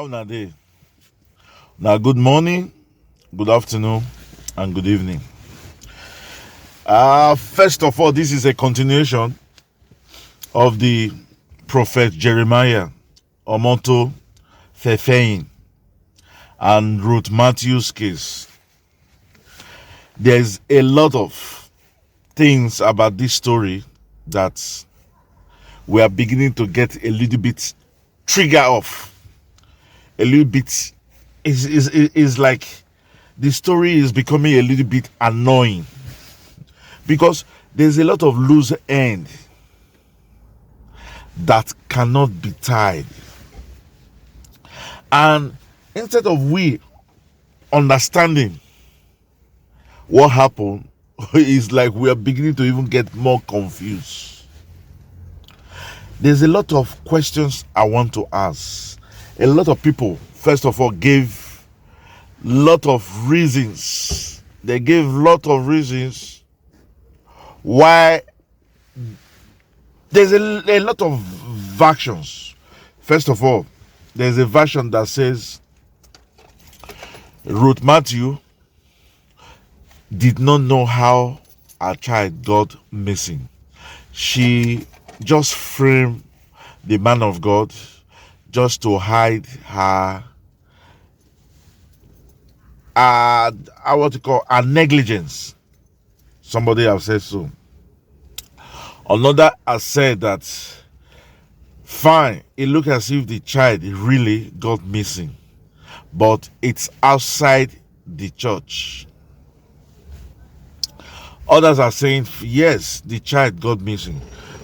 How na day? Now, good morning, good afternoon, and good evening. First of all, this is a continuation of the prophet Jeremiah Omoto, fufeyin, and Rith Matthew's case. There's a lot of things about this story that we are beginning to get a little bit trigger off. A little bit is like the story is becoming a little bit annoying because there's a lot of loose end that cannot be tied. And instead of we understanding what happened, it's like we are beginning to even get more confused. There's a lot of questions I want to ask. A lot of people, first of all, gave lot of reasons. They gave lot of reasons why. There's a lot of versions. First of all, there's a version that says Rith Matthew did not know how her child got missing. She just framed the man of God just to hide her her negligence. Somebody have said so. Another has said that fine, it looked as if the child really got missing, but it's outside the church. Others are saying yes, the child got missing,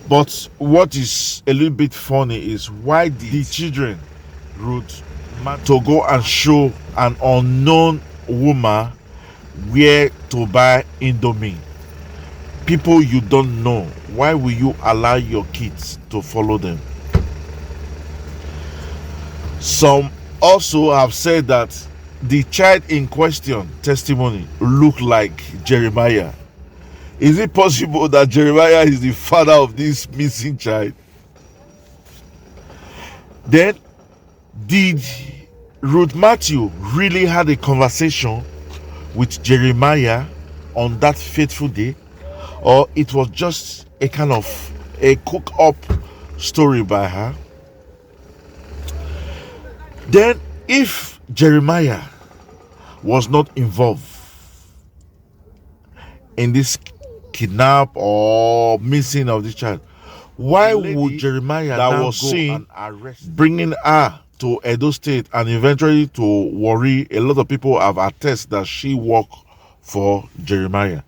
but what is a little bit funny is why did the children Rith to go and show an unknown woman where to buy Indomie? People you don't know, why will you allow your kids to follow them? Some also have said that the child in question testimony looked like Jeremiah. Is it possible that Jeremiah is the father of this missing child? Then, did Rith Matthew really had a conversation with Jeremiah on that fateful day, or it was just a kind of a cook-up story by her? Then, if Jeremiah was not involved in this kidnap or missing of the child, why would Jeremiah that was seen bringing her to Edo State and eventually to Warri? A lot of people have attested that she worked for Jeremiah.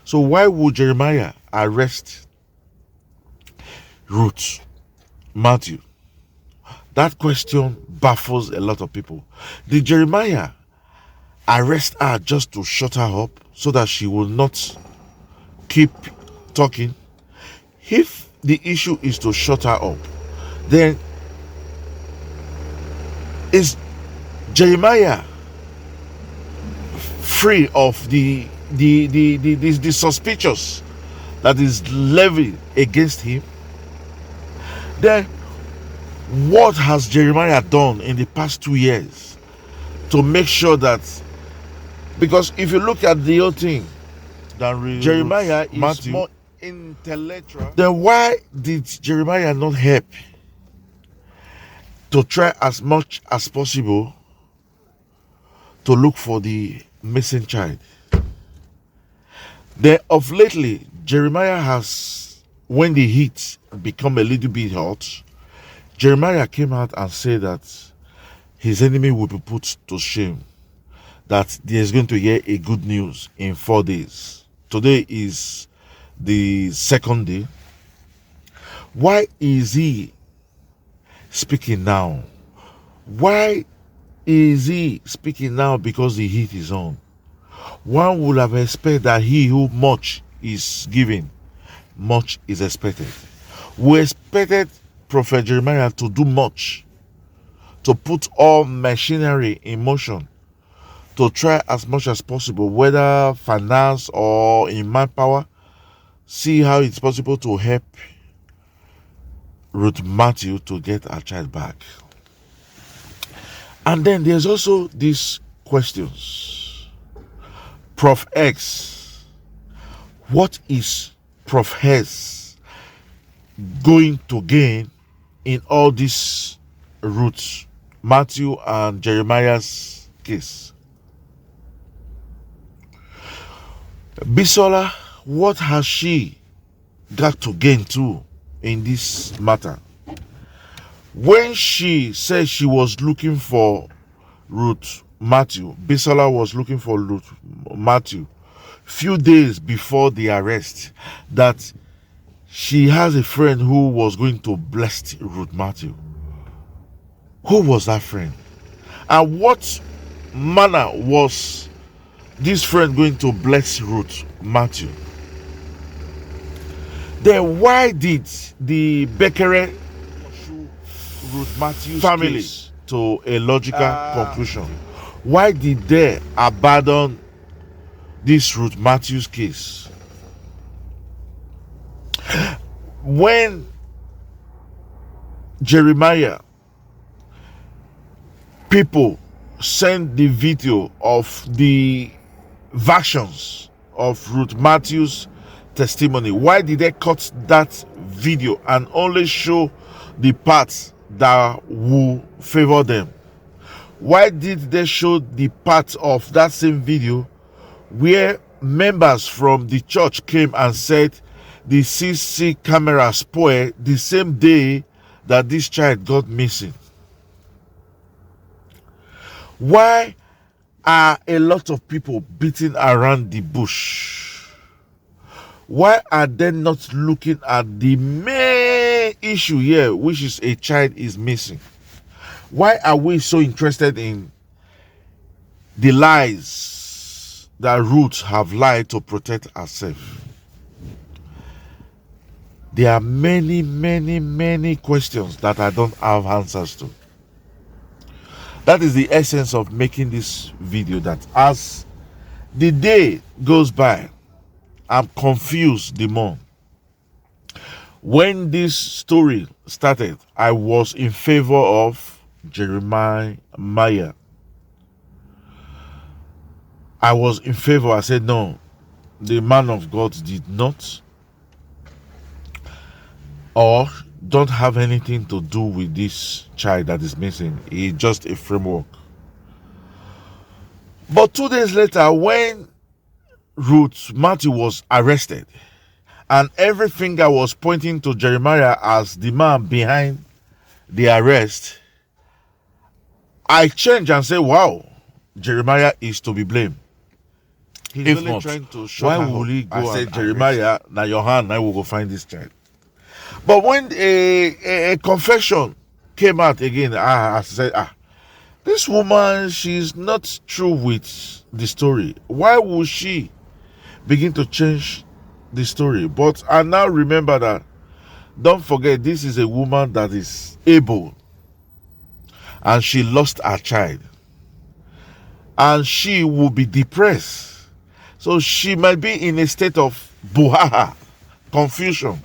So why would Jeremiah arrest Rith Matthew? That question baffles a lot of people. Did Jeremiah arrest her just to shut her up so that she will not keep talking? If the issue is to shut her up, then is Jeremiah free of the suspicious that is levied against him? Then what has Jeremiah done in the past 2 years to make sure that, because if you look at the whole thing, that Jeremiah is Matthew, more intellectual, then why did Jeremiah not help to try as much as possible to look for the missing child? Then of lately, Jeremiah has, when the heat become a little bit hot, Jeremiah came out and said that his enemy will be put to shame, that he is going to hear a good news in 4 days. Today is the second day. Why is he speaking now? Why is he speaking now? Because the heat is on. One would have expected that he who much is given, much is expected. We expected Prophet Jeremiah to do much, to put all machinery in motion, to try as much as possible, whether finance or in manpower, see how it's possible to help Rith Matthew to get her child back. And then there's also these questions. Prof X, what is Prof X going to gain in all these Rith Matthew and Jeremiah's case? Bisola, what has she got to gain too in this matter? When she said she was looking for Rith Matthew, Bisola was looking for Rith Matthew few days before the arrest, that she has a friend who was going to bless Rith Matthew. Who was that friend? And what manner was this friend going to bless Rith Matthew? Then why did the Bekere pursue Rith Matthew's family to a logical conclusion? Why did they abandon this Rith Matthew's case? When Jeremiah people sent the video of the versions of Rith Matthew's testimony, why did they cut that video and only show the parts that will favor them? Why did they show the part of that same video where members from the church came and said the CC camera spoiled the same day that this child got missing? Why are a lot of people beating around the bush? Why are they not looking at the main issue here, which is a child is missing? Why are we so interested in the lies that Rith have lied to protect herself? There are many, many, many questions that I don't have answers to. That is the essence of making this video, that as the day goes by, I'm confused the more. When this story started, I was in favor of Jeremiah. I was in favor. I said, no, the man of God did not or don't have anything to do with this child that is missing. It's just a framework. But 2 days later, when Rith Matthew was arrested and every finger was pointing to Jeremiah as the man behind the arrest, I changed and said, wow, Jeremiah is to be blamed. He's if really not, trying to show why will he go? I said, Jeremiah, now your hand, I will go find this child. But when a confession came out again, I said, this woman, she's not true with the story. Why would she begin to change the story? But I now remember that, don't forget, this is a woman that is able, and she lost her child, and she will be depressed. So she might be in a state of buhaha, confusion.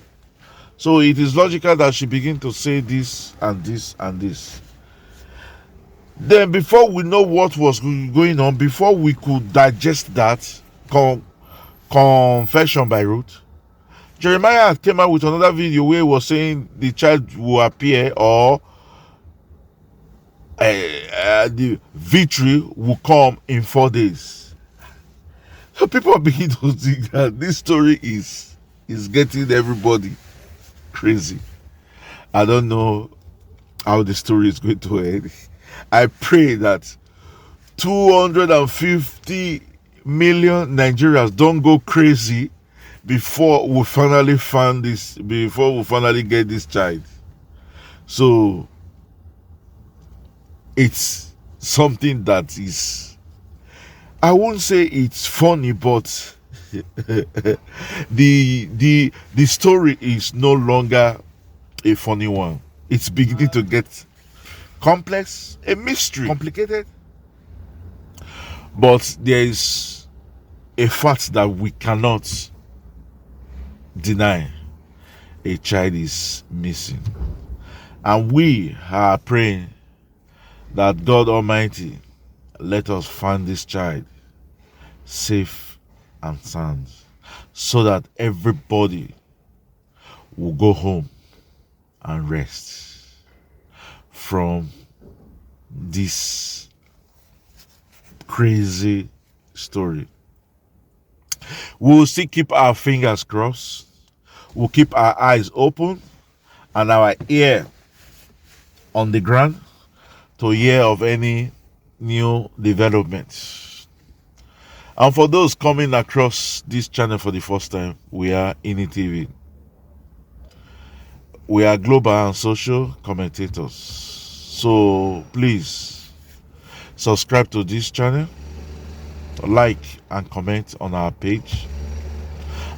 So it is logical that she begin to say this and this and this. Then before we know what was going on, before we could digest that confession by Rith, Jeremiah came out with another video where he was saying the child will appear, or the victory will come in 4 days. So people begin to think that this story is getting everybody crazy. I don't know how the story is going to end. I pray that 250 million Nigerians don't go crazy before we finally find this, before we finally get this child. So it's something that is, I won't say it's funny, but the story is no longer a funny one. It's beginning to get complex, a mystery, complicated. But there is a fact that we cannot deny: a child is missing, and we are praying that God Almighty let us find this child safe and sound, so that everybody will go home and rest from this crazy story. We'll still keep our fingers crossed. We'll keep our eyes open and our ear on the ground to hear of any new developments. And for those coming across this channel for the first time, we are INI TV. We are global and social commentators. So please subscribe to this channel, like and comment on our page,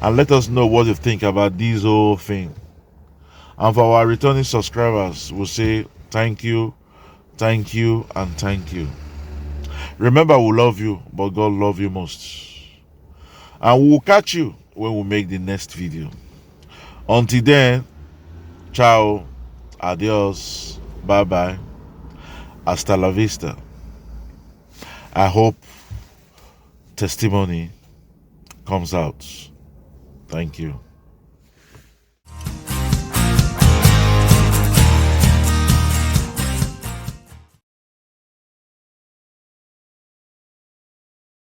and let us know what you think about this whole thing. And for our returning subscribers, we'll say thank you, and thank you. Remember, we love you, but God love you most. And we'll catch you when we make the next video. Until then, ciao, adios, bye bye, hasta la vista. I hope testimony comes out. Thank you.